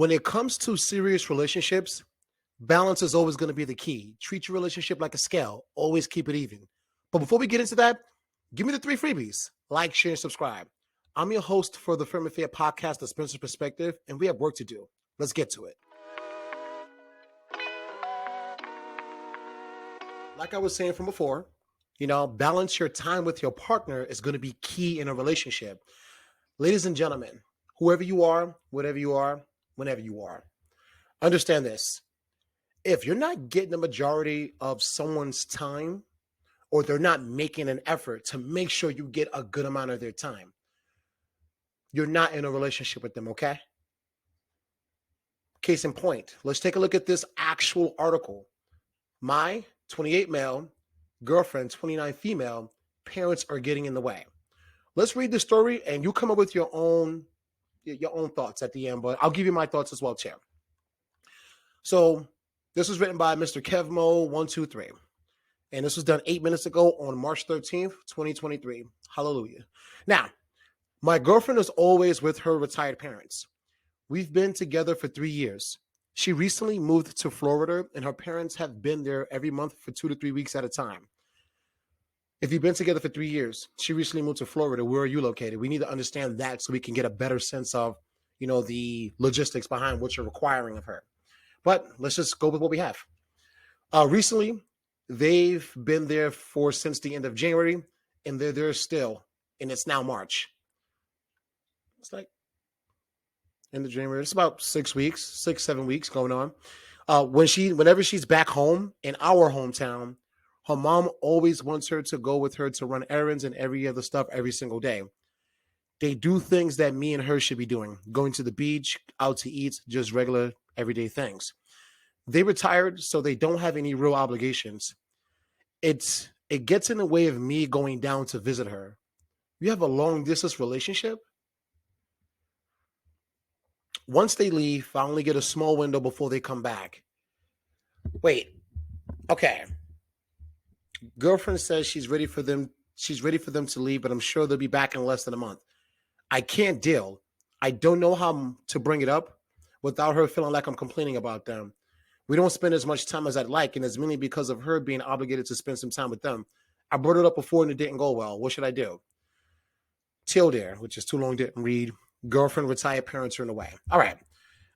When it comes to serious relationships, balance is always going to be the key. Treat your relationship like a scale. Always keep it even. But before we get into that, give me the 3 freebies. Like, share, and subscribe. I'm your host for the Firm Affair podcast, The Spencer Perspective, and we have work to do. Let's get to it. Like I was saying from before, balance your time with your partner is going to be key in a relationship. Ladies and gentlemen, whoever you are, whatever you are, whenever you are, understand this. If you're not getting the majority of someone's time, or they're not making an effort to make sure you get a good amount of their time, you're not in a relationship with them, okay? Case in point, let's take a look at this actual article. My 28 male, girlfriend, 29 female, parents are getting in the way. Let's read the story and you come up with your own thoughts at the end, but I'll give you my thoughts as well, Chair. So this was written by Mr. Kevmo123. And this was done 8 minutes ago on March 13th, 2023. Hallelujah. Now, my girlfriend is always with her retired parents. We've been together for 3 years. She recently moved to Florida, and her parents have been there every month for 2 to 3 weeks at a time. If you've been together for 3 years, she recently moved to Florida. Where are you located? We need to understand that so we can get a better sense of, the logistics behind what you're requiring of her. But let's just go with what we have. Recently, they've been there since the end of January, and they're there still, and it's now March. It's like end of January. It's about 6 weeks, 7 weeks going on. Whenever she's back home in our hometown, her mom always wants her to go with her to run errands and every other stuff every single day. They do things that me and her should be doing, going to the beach, out to eat, just regular everyday things. They retired, so they don't have any real obligations. It gets in the way of me going down to visit her. You have a long distance relationship? Once they leave, I only get a small window before they come back. Wait, okay. Girlfriend says she's ready for them to leave, but I'm sure they'll be back in less than a month. I can't deal. I don't know how to bring it up without her feeling like I'm complaining about them. We don't spend as much time as I'd like, and it's mainly because of her being obligated to spend some time with them. I brought it up before and it didn't go well. What should I do? Till there, which is too long, didn't read. Girlfriend, retired parents are in the way. All right.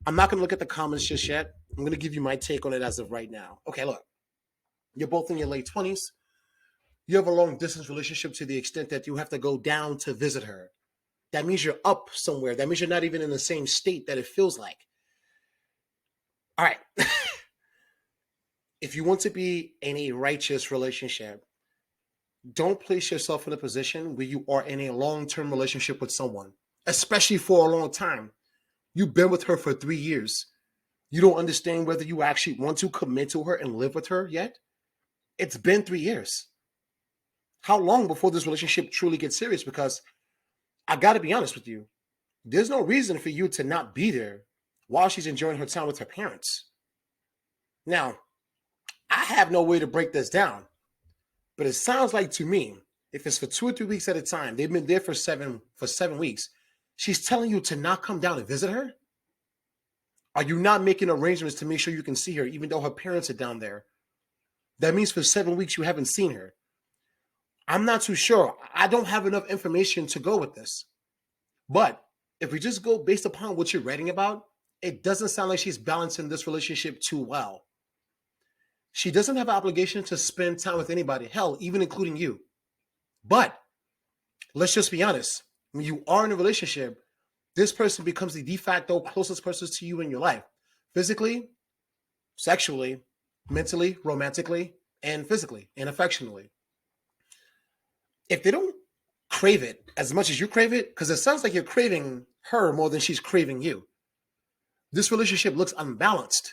I'm not going to look at the comments just yet. I'm going to give you my take on it as of right now. Okay, look. You're both in your late 20s. You have a long distance relationship to the extent that you have to go down to visit her. That means you're up somewhere. That means you're not even in the same state that it feels like. All right. If you want to be in a righteous relationship, don't place yourself in a position where you are in a long-term relationship with someone, especially for a long time. You've been with her for 3 years. You don't understand whether you actually want to commit to her and live with her yet? It's been 3 years. How long before this relationship truly gets serious? Because I got to be honest with you. There's no reason for you to not be there while she's enjoying her time with her parents. Now, I have no way to break this down, but it sounds like to me, if it's for 2 or 3 weeks at a time, they've been there for 7 weeks, she's telling you to not come down and visit her? Are you not making arrangements to make sure you can see her, even though her parents are down there? That means for 7 weeks you haven't seen her. I'm not too sure. I don't have enough information to go with this. But if we just go based upon what you're writing about, it doesn't sound like she's balancing this relationship too well. She doesn't have an obligation to spend time with anybody, hell, even including you. But let's just be honest. When you are in a relationship, this person becomes the de facto closest person to you in your life. Physically, sexually, mentally, romantically, and physically, and affectionately. If they don't crave it as much as you crave it, because it sounds like you're craving her more than she's craving you, this relationship looks unbalanced.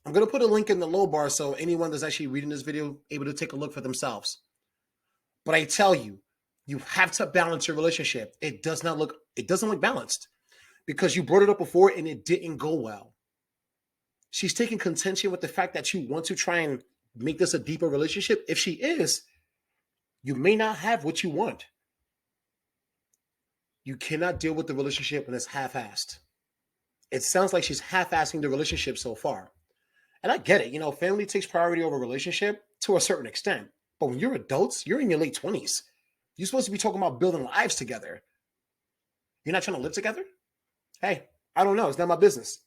I'm going to put a link in the low bar so anyone that's actually reading this video able to take a look for themselves. But I tell you, you have to balance your relationship. It doesn't look balanced because you brought it up before and it didn't go well. She's taking contention with the fact that you want to try and make this a deeper relationship. If she is, you may not have what you want. You cannot deal with the relationship when it's half-assed. It sounds like she's half-assing the relationship so far. And I get it. Family takes priority over relationship to a certain extent. But when you're adults, you're in your late 20s. You're supposed to be talking about building lives together. You're not trying to live together? Hey, I don't know. It's not my business.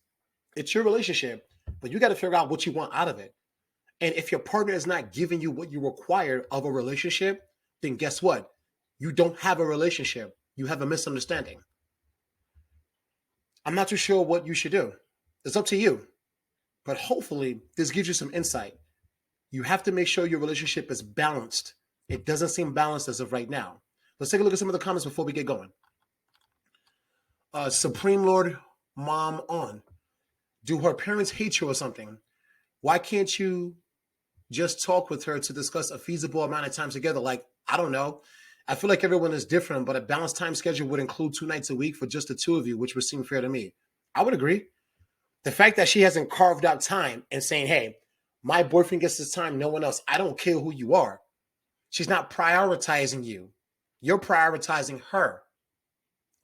It's your relationship, but you got to figure out what you want out of it. And if your partner is not giving you what you require of a relationship, then guess what? You don't have a relationship. You have a misunderstanding. I'm not too sure what you should do. It's up to you. But hopefully, this gives you some insight. You have to make sure your relationship is balanced. It doesn't seem balanced as of right now. Let's take a look at some of the comments before we get going. Supreme Lord Mom on. Do her parents hate you or something? Why can't you just talk with her to discuss a feasible amount of time together? Like, I don't know. I feel like everyone is different, but a balanced time schedule would include 2 nights a week for just the two of you, which would seem fair to me. I would agree. The fact that she hasn't carved out time and saying, hey, my boyfriend gets this time, no one else. I don't care who you are. She's not prioritizing you. You're prioritizing her.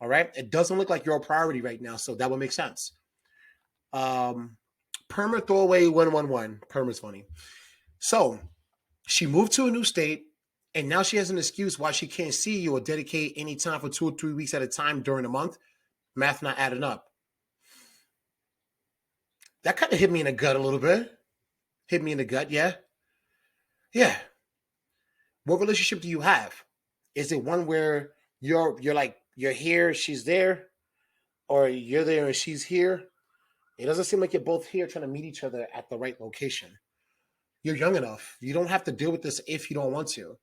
All right? It doesn't look like you're a priority right now, so that would make sense. Perma throwaway 111. Perma's funny. So she moved to a new state, and now she has an excuse why she can't see you or dedicate any time for 2 or 3 weeks at a time during the month. Math not adding up. That kind of hit me in the gut a little bit. Hit me in the gut, yeah. Yeah. What relationship do you have? Is it one where you're here, she's there, or you're there and she's here? It doesn't seem like you're both here trying to meet each other at the right location. You're young enough. You don't have to deal with this if you don't want to.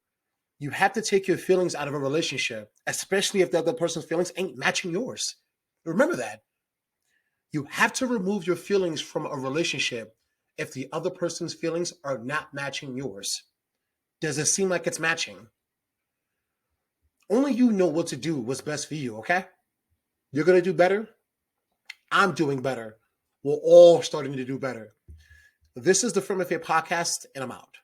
You have to take your feelings out of a relationship, especially if the other person's feelings ain't matching yours. Remember that. You have to remove your feelings from a relationship if the other person's feelings are not matching yours. Does it seem like it's matching? Only you know what to do, what's best for you, okay? You're going to do better. I'm doing better. We're all starting to do better. This is the Firm Affair Podcast, and I'm out.